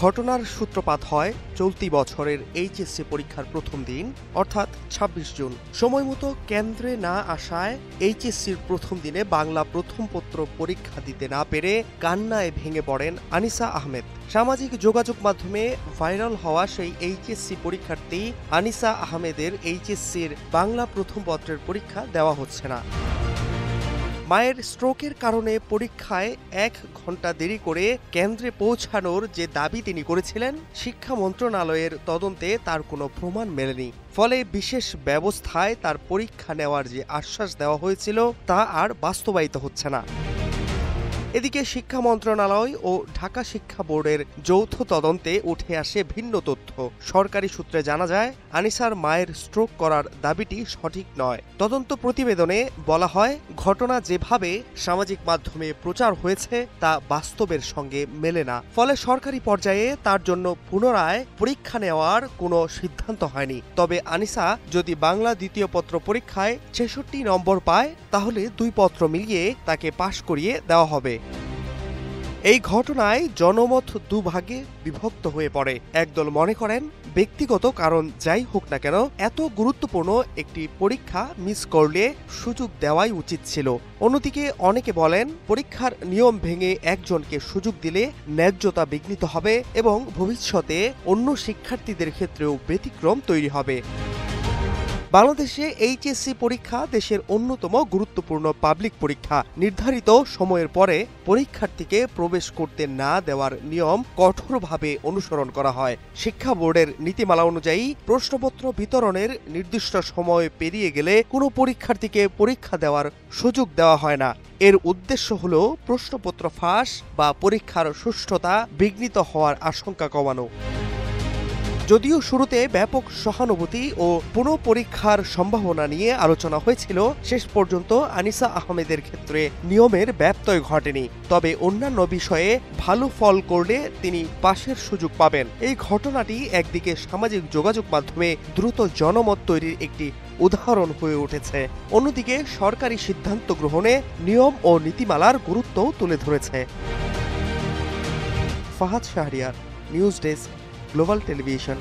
ঘটনার সূত্রপাত হয় চলতি বছরের এইচএসসি পরীক্ষার প্রথম দিন অর্থাৎ ২৬ জুন। সময়মতো কেন্দ্রে না আসায় এইচএসসির প্রথম দিনে বাংলা প্রথম পত্র পরীক্ষা দিতে না পেরে কান্নায় ভেঙে পড়েন আনিসা আহমেদ। সামাজিক যোগাযোগ মাধ্যমে ভাইরাল হওয়া সেই এইচএসসি পরীক্ষার্থী আনিসা আহমেদের এইচএসসির বাংলা প্রথম পত্রের পরীক্ষা দেওয়া হচ্ছে না। মায়ের স্ট্রোকের কারণে পরীক্ষায় ১ ঘন্টা দেরি করে কেন্দ্রে পৌঁছানোর যে দাবি তিনি করেছিলেন, শিক্ষা মন্ত্রণালয়ের তদন্তে তার কোনো প্রমাণ মেলেনি। ফলে বিশেষ ব্যবস্থায় তার পরীক্ষা নেওয়ার যে আশ্বাস দেওয়া হয়েছিল তা আর বাস্তবায়িত হচ্ছে না। এদিকে শিক্ষা মন্ত্রণালয় ও ঢাকা শিক্ষা বোর্ডের যৌথ তদন্তে উঠে আসে ভিন্ন তথ্য। সরকারি সূত্রে জানা যায়, আনিসার মায়ের স্ট্রোক করার দাবিটি সঠিক নয়। তদন্ত প্রতিবেদনে বলা হয়, ঘটনা যেভাবে সামাজিক মাধ্যমে প্রচার হয়েছে তা বাস্তবের সঙ্গে মেলে না। ফলে সরকারি পর্যায়ে তার জন্য পুনরায় পরীক্ষা নেওয়ার কোনো সিদ্ধান্ত হয়নি। তবে আনিসা যদি বাংলা দ্বিতীয় পত্র পরীক্ষায় ৬৬ নম্বর পায়, তাহলে ২ পত্র মিলিয়ে তাকে পাশ করিয়ে দেওয়া হবে। এই ঘটনায় জনমত দুভাগে বিভক্ত হয়ে পড়ে। একদল মনে করেন, ব্যক্তিগত কারণ যাই হোক না কেন, এত গুরুত্বপূর্ণ একটি পরীক্ষা মিস করলে সুযোগ দেওয়াই উচিত ছিল। অন্যদিকে অনেকে বলেন, পরীক্ষার নিয়ম ভেঙে একজনকে সুযোগ দিলে ন্যায্যতা বিঘ্নিত হবে এবং ভবিষ্যতে অন্য শিক্ষার্থীদের ক্ষেত্রেও ব্যতিক্রম তৈরি হবে। বাংলাদেশে এইচএসসি পরীক্ষা দেশের অন্যতম গুরুত্বপূর্ণ পাবলিক পরীক্ষা। নির্ধারিত সময়ের পরে পরীক্ষার্থীকে প্রবেশ করতে না দেওয়ার নিয়ম কঠোরভাবে অনুসরণ করা হয়। শিক্ষা বোর্ডের নীতিমালা অনুযায়ী প্রশ্নপত্র বিতরণের নির্দিষ্ট সময় পেরিয়ে গেলে কোনো পরীক্ষার্থীকে পরীক্ষা দেওয়ার সুযোগ দেওয়া হয় না। এর উদ্দেশ্য হল প্রশ্নপত্র ফাঁস বা পরীক্ষার সুষ্ঠুতা বিঘ্নিত হওয়ার আশঙ্কা কমানো। যদিও শুরুতে ব্যাপক সহানুভূতি ও পুনঃপরীক্ষার সম্ভাবনা নিয়ে আলোচনা হয়েছিল, শেষ পর্যন্ত আনিসা আহমেদের ক্ষেত্রে নিয়মের ব্যত্যয় ঘটেনি। তবে অন্যান্য বিষয়ে ভালো ফল করলে তিনি পাশের সুযোগ পাবেন। এই ঘটনাটি একদিকে সামাজিক যোগাযোগ মাধ্যমে দ্রুত জনমত তৈরির একটি উদাহরণ হয়ে উঠেছে, অন্যদিকে সরকারি সিদ্ধান্ত গ্রহণে নিয়ম ও নীতিমালার গুরুত্বও তুলে ধরেছে। Fahad Shahriar, news desk, global television.